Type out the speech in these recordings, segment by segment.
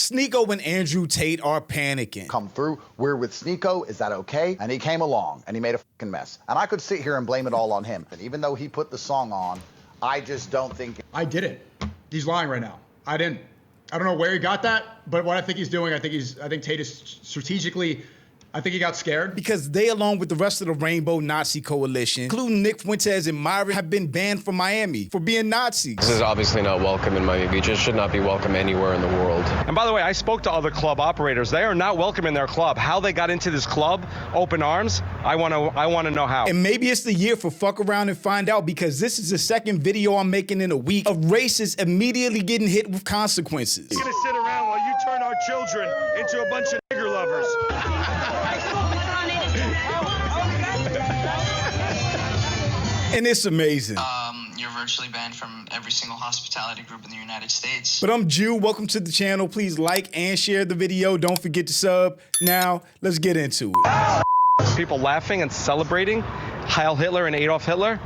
Sneako and Andrew Tate are panicking. Come through, we're with Sneako, is that okay? And he came along and he made a fucking mess. And I could sit here and blame it all on him. And even though he put the song on, I just don't think... I didn't. He's lying right now. I didn't. I don't know where he got that, but what I think he's doing, I think Tate is strategically... I think he got scared. Because they, along with the rest of the Rainbow Nazi Coalition, including Nick Fuentes and Myron, have been banned from Miami for being Nazis. This is obviously not welcome in Miami Beach. It should not be welcome anywhere in the world. And by the way, I spoke to other club operators. They are not welcome in their club. How they got into this club, open arms, I want to know how. And maybe it's the year for fuck around and find out, because this is the second video I'm making in a week of racists immediately getting hit with consequences. You're gonna sit around while you turn our children into a bunch of nigger lovers. And it's amazing. You're virtually banned from every single hospitality group in the United States. But I'm Jew. Welcome to the channel. Please like and share the video. Don't forget to sub. Now, let's get into it. People laughing and celebrating Heil Hitler and Adolf Hitler.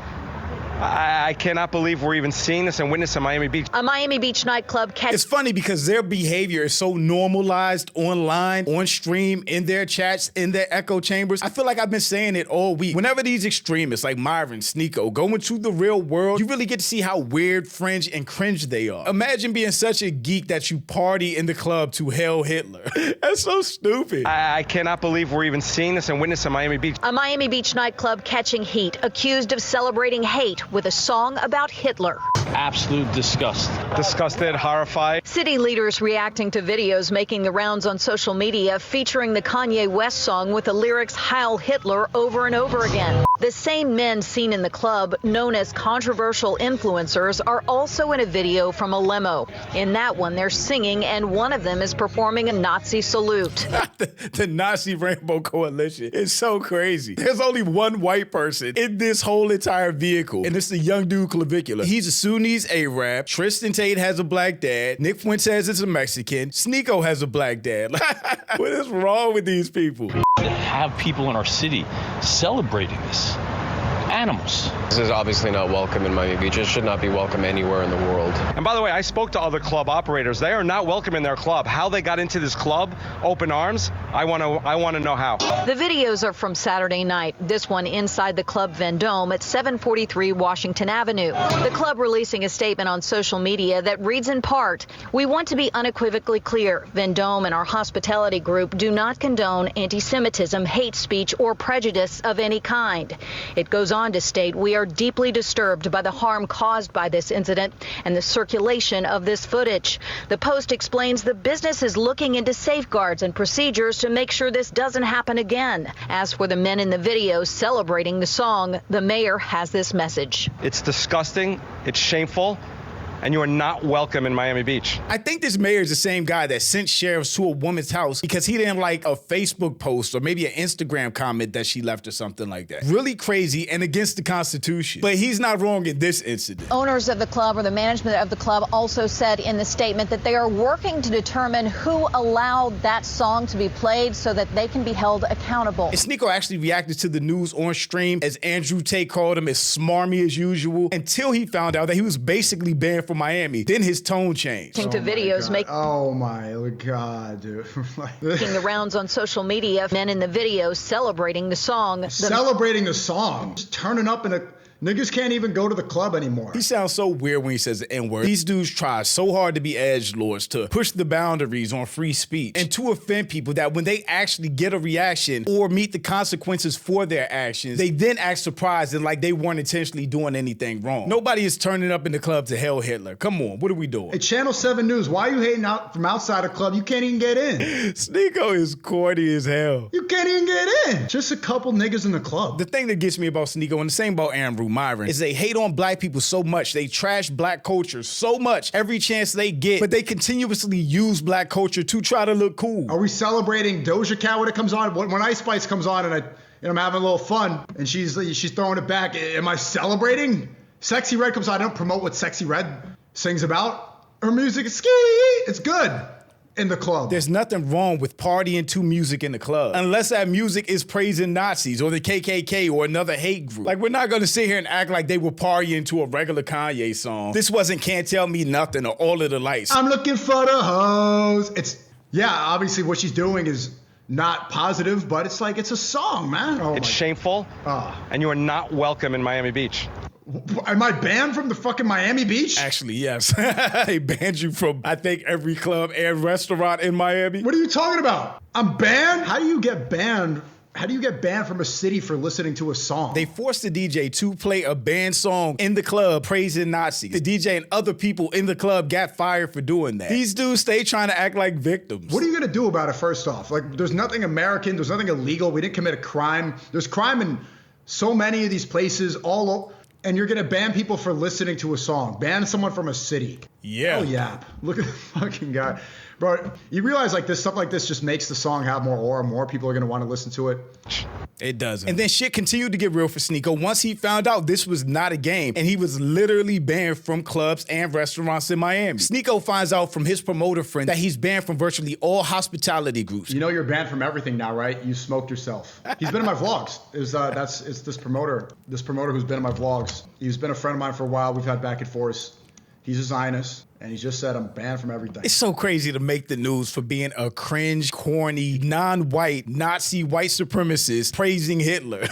I cannot believe we're even seeing this and witnessing Miami Beach. A Miami Beach nightclub It's funny because their behavior is so normalized online, on stream, in their chats, in their echo chambers. I feel like I've been saying it all week. Whenever these extremists like Myron, Sneako go into the real world, you really get to see how weird, fringe, and cringe they are. Imagine being such a geek that you party in the club to Hail Hitler. That's so stupid. I cannot believe we're even seeing this and witnessing Miami Beach. A Miami Beach nightclub catching heat, accused of celebrating hate with a song about Hitler. Absolute disgust. Disgusted, horrified. City leaders reacting to videos making the rounds on social media featuring the Kanye West song with the lyrics Heil Hitler over and over again. The same men seen in the club, known as controversial influencers, are also in a video from a limo. In that one, they're singing, and one of them is performing a Nazi salute. The Nazi Rainbow Coalition is so crazy. There's only one white person in this whole entire vehicle, and it's the young dude Clavicular. He's a Sunnis Arab. Tristan Tate has a black dad. Nick Fuentes is a Mexican. Sneako has a black dad. What is wrong with these people? Have people in our city celebrating this. Animals. This is obviously not welcome in Miami Beach. It should not be welcome anywhere in the world. And by the way, I spoke to other club operators. They are not welcome in their club. How they got into this club, open arms, I want to know how. The videos are from Saturday night. This one inside the Club Vendome at 743 Washington Avenue. The club releasing a statement on social media that reads in part, "We want to be unequivocally clear. Vendome and our hospitality group do not condone anti-Semitism, hate speech, or prejudice of any kind." It goes on to state, "We are deeply disturbed by the harm caused by this incident and the circulation of this footage." The Post explains the business is looking into safeguards and procedures to make sure this doesn't happen again. As for the men in the video celebrating the song, the mayor has this message. It's disgusting. It's shameful. And you are not welcome in Miami Beach. I think this mayor is the same guy that sent sheriffs to a woman's house because he didn't like a Facebook post or maybe an Instagram comment that she left or something like that. Really crazy and against the Constitution. But he's not wrong in this incident. Owners of the club, or the management of the club, also said in the statement that they are working to determine who allowed that song to be played so that they can be held accountable. And Sneako actually reacted to the news on stream, as Andrew Tate called him, as smarmy as usual, until he found out that he was basically banned from Miami. Then his tone changed. To videos Oh my God, dude. making the rounds on social media. Men in the video celebrating the song. Celebrating the song. Just turning up in a... Niggas can't even go to the club anymore. He sounds so weird when he says the N-word. These dudes try so hard to be edgelords, to push the boundaries on free speech, and to offend people that when they actually get a reaction or meet the consequences for their actions, they then act surprised and like they weren't intentionally doing anything wrong. Nobody is turning up in the club to Hail Hitler. Come on, what are we doing? Hey, Channel 7 News, why are you hating out from outside a club? You can't even get in. Sneako is corny as hell. You can't even get in. Just a couple niggas in the club. The thing that gets me about Sneako, and the same about Andrew, Myron, is they hate on black people so much, they trash black culture so much every chance they get, but they continuously use black culture to try to look cool. Are we celebrating Doja Cat when it comes on? When Ice Spice comes on and I'm having a little fun and she's throwing it back, am I celebrating? Sexy Red comes on, I don't promote what Sexy Red sings about. Her music is ski, it's good. In the club. There's nothing wrong with partying to music in the club, unless that music is praising Nazis or the KKK or another hate group. Like, we're not gonna sit here and act like they were partying to a regular Kanye song. This wasn't Can't Tell Me Nothing or All of the Lights. I'm looking for the hoes. Yeah, obviously what she's doing is not positive, but it's like, it's a song, man. Oh, It's shameful, and you are not welcome in Miami Beach. Am I banned from the fucking Miami Beach? Actually, yes. They banned you from, I think, every club and restaurant in Miami. What are you talking about? I'm banned? How do you get banned? How do you get banned from a city for listening to a song? They forced the DJ to play a banned song in the club praising Nazis. The DJ and other people in the club got fired for doing that. These dudes stay trying to act like victims. What are you gonna do about it, first off? Like, there's nothing American, there's nothing illegal, we didn't commit a crime. There's crime in so many of these places, and you're gonna ban people for listening to a song. Ban someone from a city. Yeah. Oh, yeah. Look at the fucking guy. Bro, you realize like this stuff like this just makes the song have more aura. More people are gonna want to listen to it. It doesn't. And then shit continued to get real for Sneako once he found out this was not a game and he was literally banned from clubs and restaurants in Miami. Sneako finds out from his promoter friend that he's banned from virtually all hospitality groups. You know you're banned from everything now, right? You smoked yourself. He's been in my vlogs. It's this promoter who's been in my vlogs. He's been a friend of mine for a while. We've had back and forth. He's a Zionist, and he just said I'm banned from everything. It's so crazy to make the news for being a cringe, corny, non-white, Nazi white supremacist praising Hitler.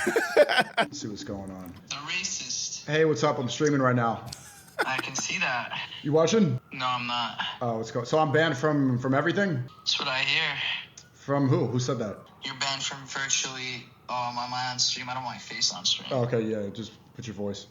Let's see what's going on. The racist. Hey, what's up? I'm streaming right now. I can see that. You watching? No, I'm not. Oh, what's going? So I'm banned from everything? That's what I hear. From who? Who said that? You're banned from virtually. Am I on stream? I don't want my face on stream. Oh, okay, yeah, just put your voice.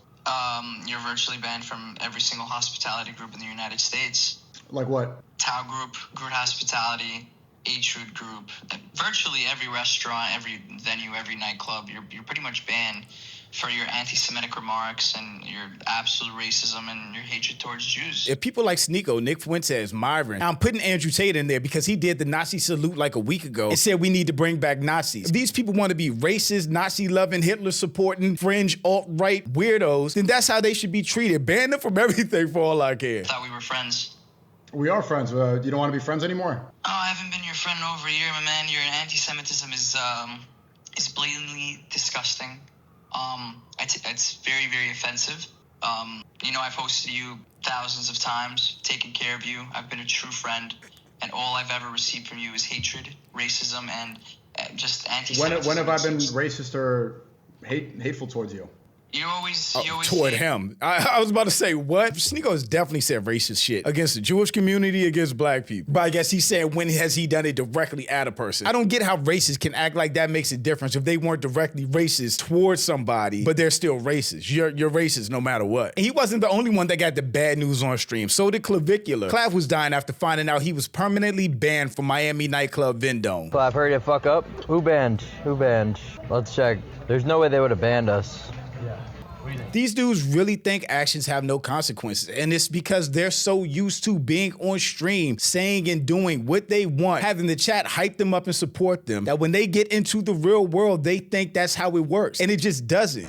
You're virtually banned from every single hospitality group in the United States. Like what? Tao Group, Good Hospitality, H-Root Group, virtually every restaurant, every venue, every nightclub. You're pretty much banned for your anti-Semitic remarks and your absolute racism and your hatred towards Jews. If people like Sneako, Nick Fuentes, Myron, I'm putting Andrew Tate in there because he did the Nazi salute like a week ago and said we need to bring back Nazis. If these people want to be racist, Nazi-loving, Hitler-supporting, fringe, alt-right weirdos, then that's how they should be treated. Ban them from everything for all I care. I thought we were friends. We are friends. You don't want to be friends anymore? Oh, I haven't been your friend in over a year, my man. Your anti-Semitism is blatantly disgusting. It's very, very offensive. I've hosted you thousands of times, taken care of you. I've been a true friend, and all I've ever received from you is hatred, racism, and just anti-Semitism. When have I been racist or hateful towards you? You always toward him. I was about to say, what? Sneako has definitely said racist shit against the Jewish community, against black people. But I guess he said, when has he done it directly at a person? I don't get how racists can act like that makes a difference if they weren't directly racist towards somebody, but they're still racist. You're racist no matter what. And he wasn't the only one that got the bad news on stream. So did Clavicular. Clav was dying after finding out he was permanently banned from Miami nightclub Vendome. Clav, hurry the fuck up. Who banned? Let's check. There's no way they would have banned us. These dudes really think actions have no consequences, and it's because they're so used to being on stream, saying and doing what they want, having the chat hype them up and support them, that when they get into the real world, they think that's how it works, and it just doesn't.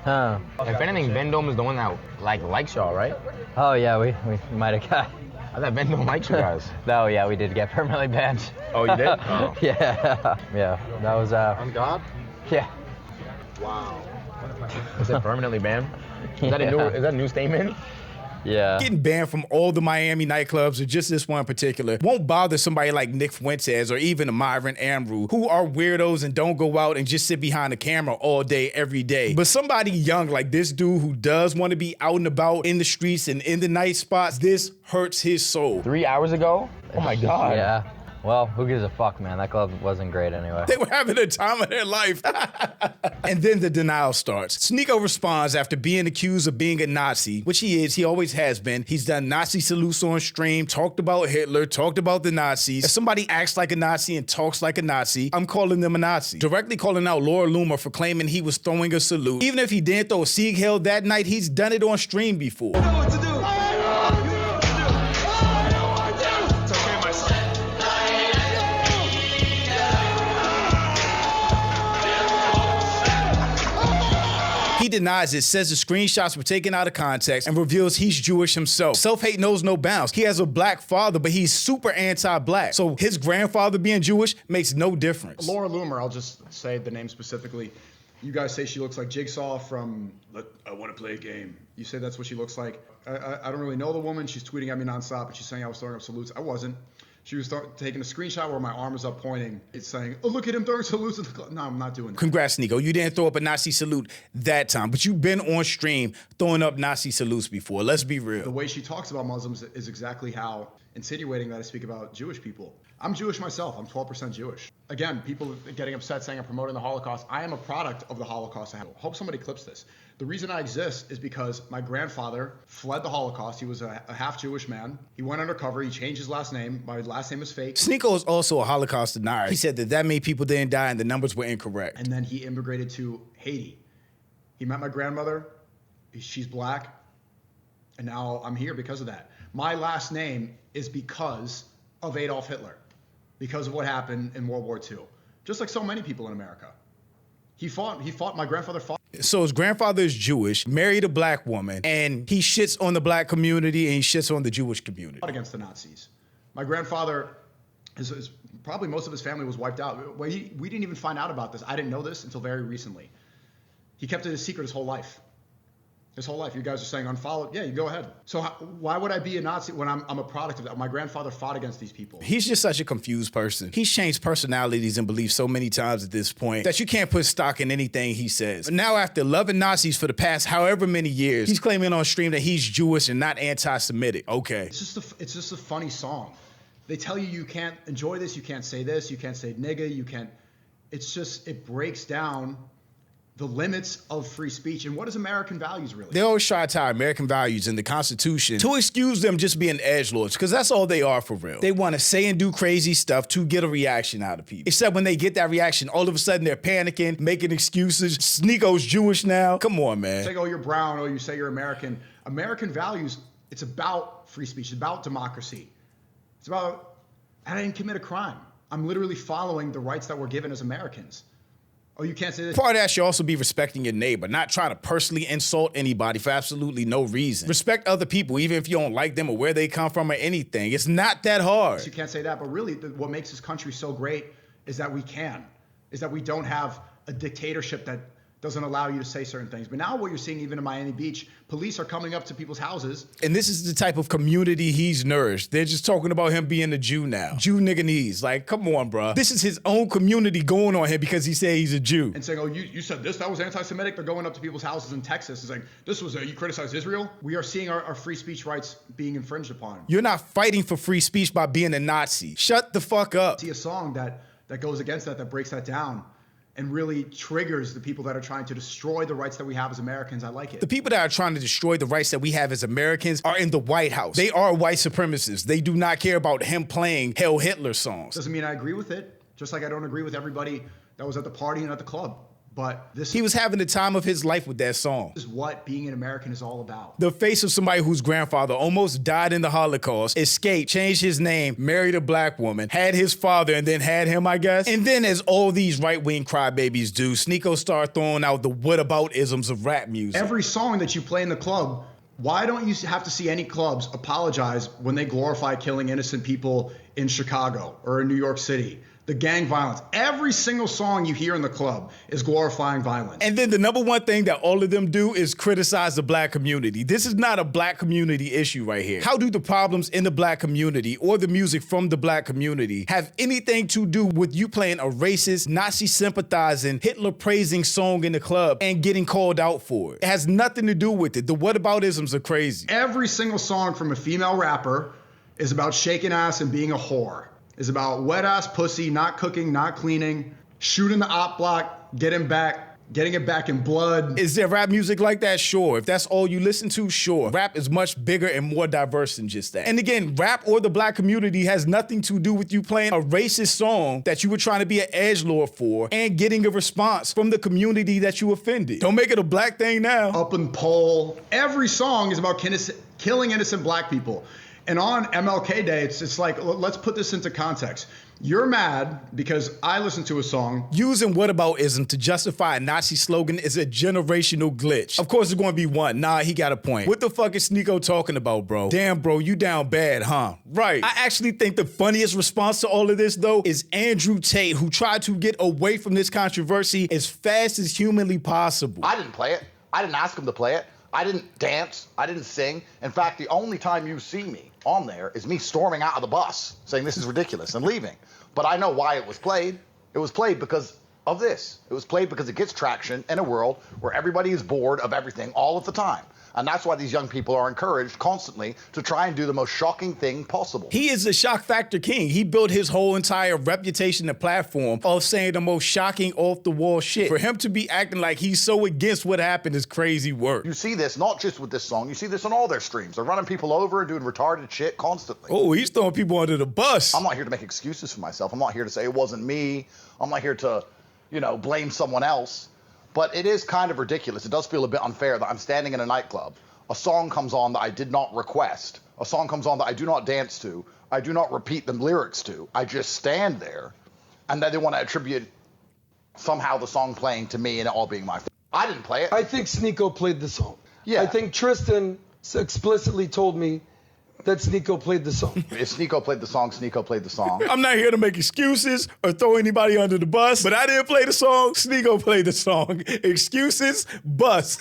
Huh. If anything, Vendome is the one that likes y'all, right? Oh yeah, we might have got. I thought Vendome likes you guys. No, yeah, we did get permanently banned. Oh, you did? Oh. Yeah. That was On God? Yeah. Wow. Is it permanently banned? Is that a new statement? Yeah. Getting banned from all the Miami nightclubs or just this one in particular won't bother somebody like Nick Fuentes or even a Myron Andrew, who are weirdos and don't go out and just sit behind the camera all day, every day. But somebody young like this dude who does want to be out and about in the streets and in the night spots, this hurts his soul. 3 hours ago? Oh my God. Yeah. Well, who gives a fuck, man? That club wasn't great anyway. They were having the time of their life. And then the denial starts. Sneako responds after being accused of being a Nazi, which he is, he always has been. He's done Nazi salutes on stream, talked about Hitler, talked about the Nazis. If somebody acts like a Nazi and talks like a Nazi, I'm calling them a Nazi. Directly calling out Laura Loomer for claiming he was throwing a salute. Even if he didn't throw a Sieg Heil that night, he's done it on stream before. You know what to do. He denies it, says the screenshots were taken out of context, and reveals he's Jewish himself. Self-hate knows no bounds. He has a black father, but he's super anti-black. So his grandfather being Jewish makes no difference. Laura Loomer, I'll just say the name specifically. You guys say she looks like Jigsaw from I Want to Play a Game. You say that's what she looks like. I don't really know the woman. She's tweeting at me nonstop, and she's saying I was throwing up salutes. I wasn't. She was taking a screenshot where my arm was up pointing. It's saying, oh, look at him throwing salutes. No, I'm not doing that. Congrats, Sneako. You didn't throw up a Nazi salute that time, but you've been on stream throwing up Nazi salutes before. Let's be real. The way she talks about Muslims is exactly how insinuating that I speak about Jewish people. I'm Jewish myself. I'm 12% Jewish. Again, people getting upset saying I'm promoting the Holocaust. I am a product of the Holocaust. I hope somebody clips this. The reason I exist is because my grandfather fled the Holocaust. He was a half Jewish man. He went undercover. He changed his last name. My last name is fake. Sneako is also a Holocaust denier. He said that many people didn't die and the numbers were incorrect. And then he immigrated to Haiti. He met my grandmother. She's black. And now I'm here because of that. My last name is because of Adolf Hitler, because of what happened in World War II. Just like so many people in America. My grandfather fought. So his grandfather is Jewish, married a black woman, and he shits on the black community and he shits on the Jewish community. Against the Nazis. My grandfather, probably most of his family was wiped out. We didn't even find out about this. I didn't know this until very recently. He kept it a secret his whole life. His whole life. You guys are saying unfollow. Yeah, you go ahead. So why would I be a Nazi when I'm a product of that? My grandfather fought against these people. He's just such a confused person. He's changed personalities and beliefs so many times at this point that you can't put stock in anything he says. But now, after loving Nazis for the past however many years, he's claiming on stream that he's Jewish and not anti-Semitic. Okay. It's just a funny song. They tell you can't enjoy this, you can't say this, you can't say nigga, you can't. It breaks down the limits of free speech and what is American values really? They always try to tie American values and the Constitution to excuse them just being edgelords, because that's all they are for real. They want to say and do crazy stuff to get a reaction out of people. Except when they get that reaction, all of a sudden they're panicking, making excuses. Sneako's Jewish now. Come on, man. Say, oh, you're brown, or you say you're American. American values, it's about free speech, it's about democracy. It's about, I didn't commit a crime. I'm literally following the rights that we're given as Americans. Oh, you can't say this. Part of that should also be respecting your neighbor, not trying to personally insult anybody for absolutely no reason. Respect other people, even if you don't like them or where they come from or anything. It's not that hard. You can't say that, but really what makes this country so great is that we don't have a dictatorship that doesn't allow you to say certain things. But now what you're seeing even in Miami Beach, police are coming up to people's houses. And this is the type of community he's nourished. They're just talking about him being a Jew now. Jew nigganese. Like, come on, bro. This is his own community going on here because he said he's a Jew. And saying, oh, you said this, that was anti-Semitic. They're going up to people's houses in Texas. It's like, this was, you criticized Israel? We are seeing our free speech rights being infringed upon. You're not fighting for free speech by being a Nazi. Shut the fuck up. See a song that goes against that breaks that down, and really triggers the people that are trying to destroy the rights that we have as Americans. I like it. The people that are trying to destroy the rights that we have as Americans are in the White House. They are white supremacists. They do not care about him playing Hail Hitler songs. Doesn't mean I agree with it, just like I don't agree with everybody that was at the party and at the club. But he was having the time of his life with that song. This is what being an American is all about. The face of somebody whose grandfather almost died in the Holocaust, escaped, changed his name, married a black woman, had his father, and then had him, I guess. And then, as all these right-wing crybabies do, Sneako started throwing out the whataboutisms of rap music. Every song that you play in the club, why don't you have to see any clubs apologize when they glorify killing innocent people in Chicago or in New York City? The gang violence. Every single song you hear in the club is glorifying violence. And then the number one thing that all of them do is criticize the black community. This is not a black community issue right here. How do the problems in the black community or the music from the black community have anything to do with you playing a racist, Nazi sympathizing, Hitler praising song in the club and getting called out for it? It has nothing to do with it. The whataboutisms are crazy. Every single song from a female rapper is about shaking ass and being a whore. Is about wet ass pussy, not cooking, not cleaning, shooting the op block, getting it back in blood. Is there rap music like that? Sure. If that's all you listen to, sure. Rap is much bigger and more diverse than just that. And again, rap or the black community has nothing to do with you playing a racist song that you were trying to be an edgelord for and getting a response from the community that you offended. Don't make it a black thing now. Up and pole. Every song is about killing innocent black people. And on MLK Day, it's like, let's put this into context. You're mad because I listened to a song. Using whataboutism to justify a Nazi slogan is a generational glitch. Of course, there's going to be one. Nah, he got a point. What the fuck is Sneako talking about, bro? Damn, bro, you down bad, huh? Right. I actually think the funniest response to all of this, though, is Andrew Tate, who tried to get away from this controversy as fast as humanly possible. I didn't play it. I didn't ask him to play it. I didn't dance. I didn't sing. In fact, the only time you see me on there is me storming out of the bus saying this is ridiculous and leaving. But I know why it was played. It was played because of this. It was played because it gets traction in a world where everybody is bored of everything all of the time. And that's why these young people are encouraged constantly to try and do the most shocking thing possible. He is the shock factor king. He built his whole entire reputation and platform of saying the most shocking, off-the-wall shit. For him to be acting like he's so against what happened is crazy work. You see this not just with this song, you see this on all their streams. They're running people over and doing retarded shit constantly. Oh, he's throwing people under the bus. I'm not here to make excuses for myself. I'm not here to say it wasn't me. I'm not here to, blame someone else. But it is kind of ridiculous. It does feel a bit unfair that I'm standing in a nightclub. A song comes on that I did not request. A song comes on that I do not dance to. I do not repeat the lyrics to. I just stand there. And then they want to attribute somehow the song playing to me and it all being my fault. I didn't play it. I think Sneako played the song. Yeah. I think Tristan explicitly told me that Sneako played the song. If Sneako played the song, Sneako played the song. I'm not here to make excuses or throw anybody under the bus, but I didn't play the song. Sneako played the song. Excuses, bus.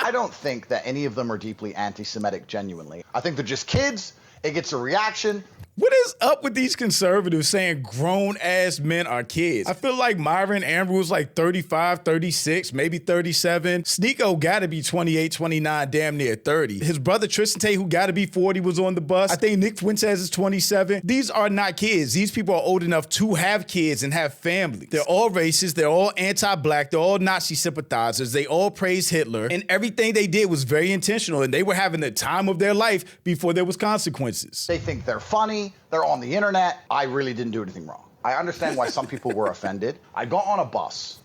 I don't think that any of them are deeply anti-Semitic genuinely. I think they're just kids. It gets a reaction. What is up with these conservatives saying grown-ass men are kids? I feel like Myron Andrew was like 35, 36, maybe 37. Sneako gotta be 28, 29, damn near 30. His brother Tristan Tate, who gotta be 40, was on the bus. I think Nick Fuentes is 27. These are not kids. These people are old enough to have kids and have families. They're all racist. They're all anti-black. They're all Nazi sympathizers. They all praise Hitler. And everything they did was very intentional. And they were having the time of their life before there was consequences. They think they're funny. They're on the internet. I really didn't do anything wrong. I understand why some people were offended. I got on a bus.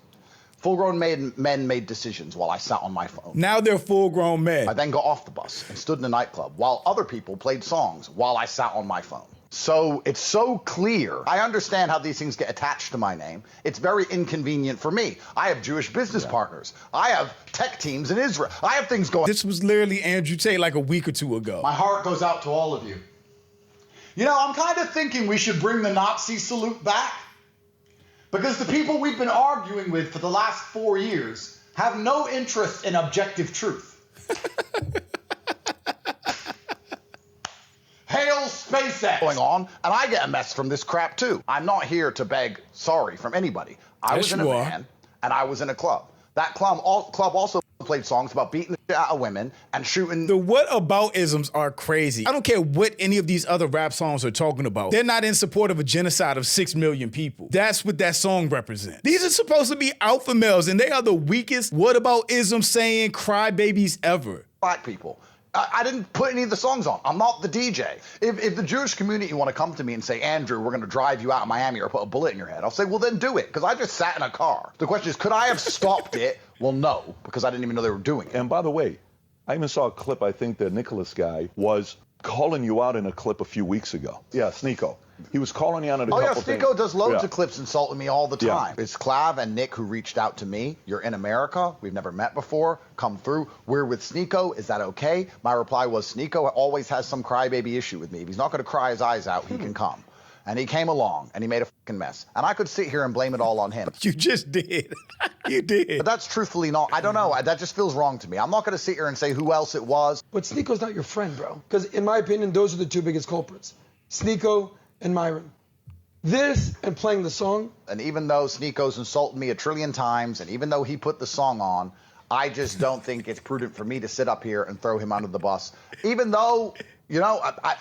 Full-grown men made decisions while I sat on my phone. Now they're full-grown men. I then got off the bus and stood in a nightclub while other people played songs while I sat on my phone. So it's so clear. I understand how these things get attached to my name. It's very inconvenient for me. I have Jewish business partners. I have tech teams in Israel. I have things going. This was literally Andrew Tate like a week or two ago. My heart goes out to all of you. I'm kind of thinking we should bring the Nazi salute back. Because the people we've been arguing with for the last 4 years have no interest in objective truth. Hail SpaceX! Going on, and I get a mess from this crap too. I'm not here to beg sorry from anybody. I was in a van, and I was in a club. That club also played songs about beating the shit out of women and shooting. The whataboutisms are crazy. I don't care what any of these other rap songs are talking about. They're not in support of a genocide of 6 million people. That's what that song represents. These are supposed to be alpha males, and they are the weakest whataboutism saying crybabies ever. Black people. I didn't put any of the songs on. I'm not the DJ. If the Jewish community want to come to me and say, Andrew, we're going to drive you out of Miami or put a bullet in your head, I'll say, well, then do it, because I just sat in a car. The question is, could I have stopped it? Well, no, because I didn't even know they were doing it. And by the way, I even saw a clip, I think the Nicholas guy was calling you out in a clip a few weeks ago. Yeah, Sneako. He was calling you out at a couple things. Sneako does loads of clips insulting me all the time. It's Clav and Nick who reached out to me. You're in America. We've never met before. Come through. We're with Sneako. Is that okay? My reply was, Sneako always has some crybaby issue with me. If he's not going to cry his eyes out, he can come. And he came along, and he made a fucking mess. And I could sit here and blame it all on him. You just did. You did. But that's truthfully not, I don't know. That just feels wrong to me. I'm not going to sit here and say who else it was. But Sneako's not your friend, bro. Because in my opinion, those are the two biggest culprits. Sneako and Myron. This and playing the song. And even though Sneako's insulted me 1 trillion times, and even though he put the song on, I just don't think it's prudent for me to sit up here and throw him under the bus. Even though,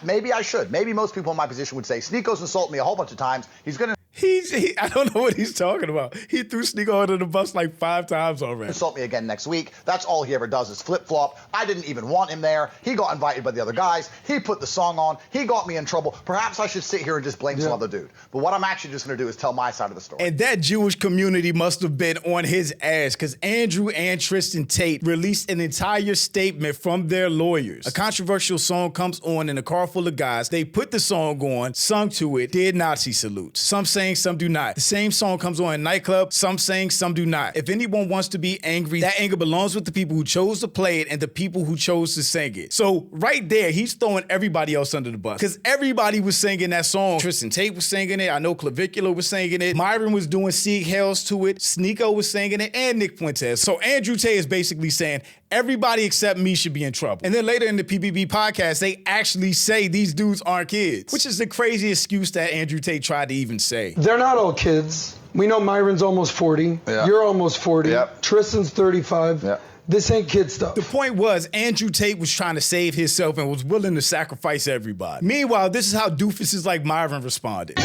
maybe I should. Maybe most people in my position would say, Sneako's insulted me a whole bunch of times. He's going to... I don't know what he's talking about. He threw Sneako under the bus like 5 times already. Insult me again next week. That's all he ever does is flip-flop. I didn't even want him there. He got invited by the other guys. He put the song on. He got me in trouble. Perhaps I should sit here and just blame some other dude. But what I'm actually just going to do is tell my side of the story. And that Jewish community must have been on his ass because Andrew and Tristan Tate released an entire statement from their lawyers. A controversial song comes on in a car full of guys. They put the song on, sung to it, did Nazi salutes. Some say sing, some do not. The same song comes on in nightclub, some sing, some do not. If anyone wants to be angry, that anger belongs with the people who chose to play it and the people who chose to sing it. So right there, he's throwing everybody else under the bus. Because everybody was singing that song. Tristan Tate was singing it. I know Clavicular was singing it. Myron was doing Sieg Hells to it. Sneako was singing it, and Nick Fuentes. So Andrew Tate is basically saying everybody except me should be in trouble. And then later in the PBB podcast, they actually say these dudes aren't kids, which is the crazy excuse that Andrew Tate tried to even say. They're not all kids. We know Myron's almost 40. Yeah. You're almost 40. Yep. Tristan's 35. Yep. This ain't kid stuff. The point was, Andrew Tate was trying to save himself and was willing to sacrifice everybody. Meanwhile, this is how doofuses like Myron responded.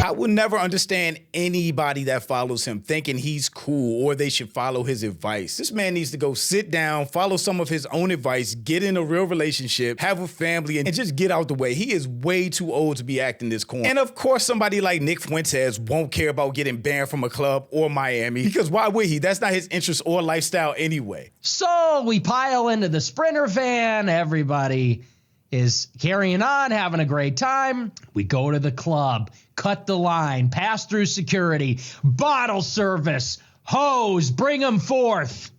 I will never understand anybody that follows him thinking he's cool or they should follow his advice. This man needs to go sit down, follow some of his own advice, get in a real relationship, have a family, and just get out the way. He is way too old to be acting this corny. And of course, somebody like Nick Fuentes won't care about getting banned from a club or Miami, because why would he? That's not his interest or lifestyle anyway. So we pile into the Sprinter van. Everybody is carrying on, having a great time. We go to the club, cut the line, pass through security, bottle service, hose, bring them forth.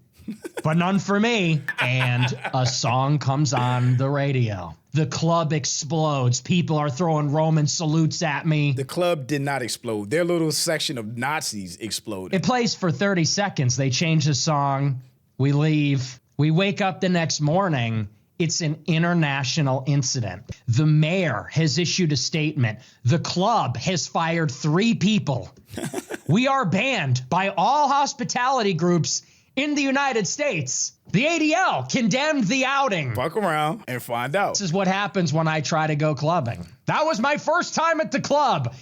But none for me. And a song comes on the radio. The club explodes. People are throwing Roman salutes at me. The club did not explode. Their little section of Nazis exploded. It plays for 30 seconds. They change the song. We leave. We wake up the next morning. It's an international incident. The mayor has issued a statement. The club has fired 3 people. We are banned by all hospitality groups in the United States. The ADL condemned the outing. Fuck around and find out. This is what happens when I try to go clubbing. That was my first time at the club.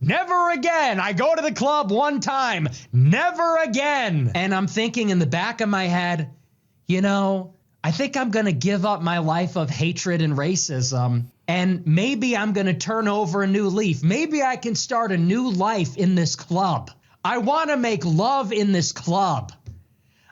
Never again. I go to the club one time. Never again. And I'm thinking in the back of my head, you know, I think I'm going to give up my life of hatred and racism, and maybe I'm going to turn over a new leaf. Maybe I can start a new life in this club. I want to make love in this club.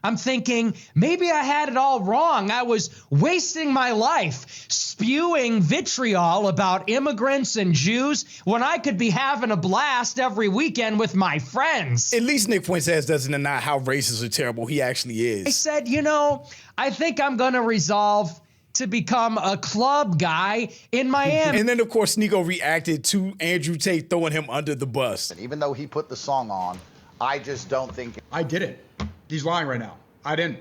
I'm thinking maybe I had it all wrong. I was wasting my life spewing vitriol about immigrants and Jews when I could be having a blast every weekend with my friends. At least Nick Fuentes doesn't deny how racist or terrible he actually is. I said, you know, I think I'm going to resolve to become a club guy in Miami. And then, of course, Sneako reacted to Andrew Tate throwing him under the bus. And even though he put the song on, I just don't think... I didn't. He's lying right now. I didn't.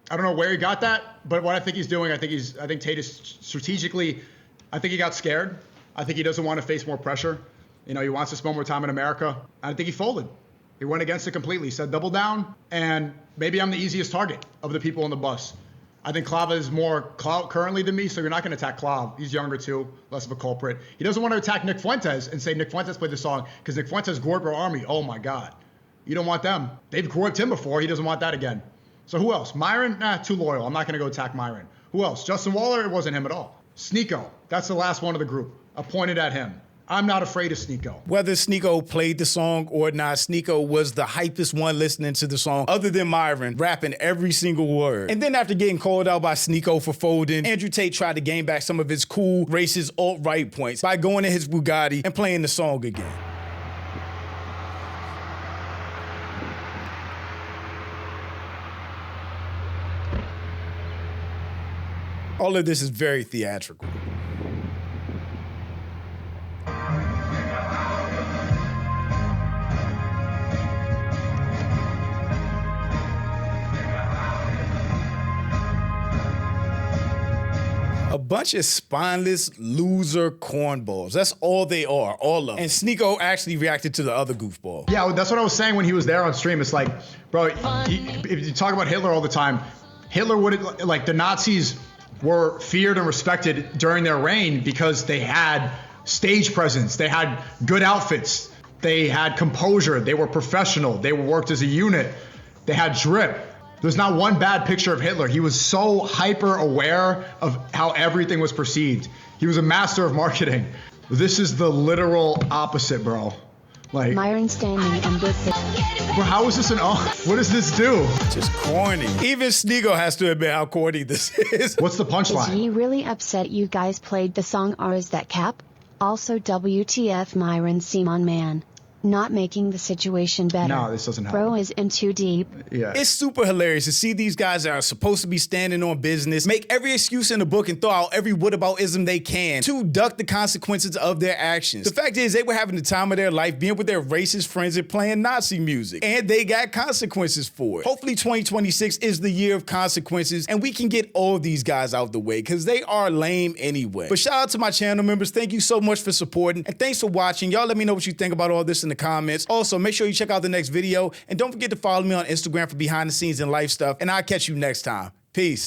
I don't know where he got that, but what I think he's doing, I think Tate is strategically, I think he got scared. I think he doesn't want to face more pressure. You know, he wants to spend more time in America. I think he folded. He went against it completely. He said double down, and maybe I'm the easiest target of the people on the bus. I think Clava is more clout currently than me, so you're not going to attack Clav. He's younger too, less of a culprit. He doesn't want to attack Nick Fuentes and say Nick Fuentes played the song because Nick Fuentes gored our army. Oh my God. You don't want them. They've gored him before. He doesn't want that again. So who else? Myron? Nah, too loyal. I'm not going to go attack Myron. Who else? Justin Waller? It wasn't him at all. Sneako. That's the last one of the group. I pointed at him. I'm not afraid of Sneako. Whether Sneako played the song or not, Sneako was the hypest one listening to the song, other than Myron, rapping every single word. And then after getting called out by Sneako for folding, Andrew Tate tried to gain back some of his cool, racist, alt-right points by going to his Bugatti and playing the song again. All of this is very theatrical. A bunch of spineless loser cornballs. That's all they are, all of them. And Sneako actually reacted to the other goofball. Yeah, that's what I was saying when he was there on stream. It's like, bro, if you talk about Hitler all the time, Hitler would, like, the Nazis were feared and respected during their reign because they had stage presence, they had good outfits, they had composure, they were professional, they worked as a unit, they had drip. There's not one bad picture of Hitler. He was so hyper aware of how everything was perceived. He was a master of marketing. This is the literal opposite, bro. Like, Myron standing and with the... bro, how is this an what does this do? Just corny. Even Sneako has to admit how corny this is. What's the Is punchline? he really upset you guys played the song, or is that cap? Also, WTF Myron Simon man. Not making the situation better. No, this doesn't help. Bro is in too deep. Yeah. It's super hilarious to see these guys that are supposed to be standing on business make every excuse in the book and throw out every whataboutism they can to duck the consequences of their actions. The fact is, they were having the time of their life being with their racist friends and playing Nazi music, and they got consequences for it. Hopefully 2026 is the year of consequences and we can get all of these guys out the way because they are lame anyway. But shout out to my channel members. Thank you so much for supporting and thanks for watching. Y'all let me know what you think about all this in the comments. Also, make sure you check out the next video and don't forget to follow me on Instagram for behind the scenes and life stuff, and I'll catch you next time. Peace.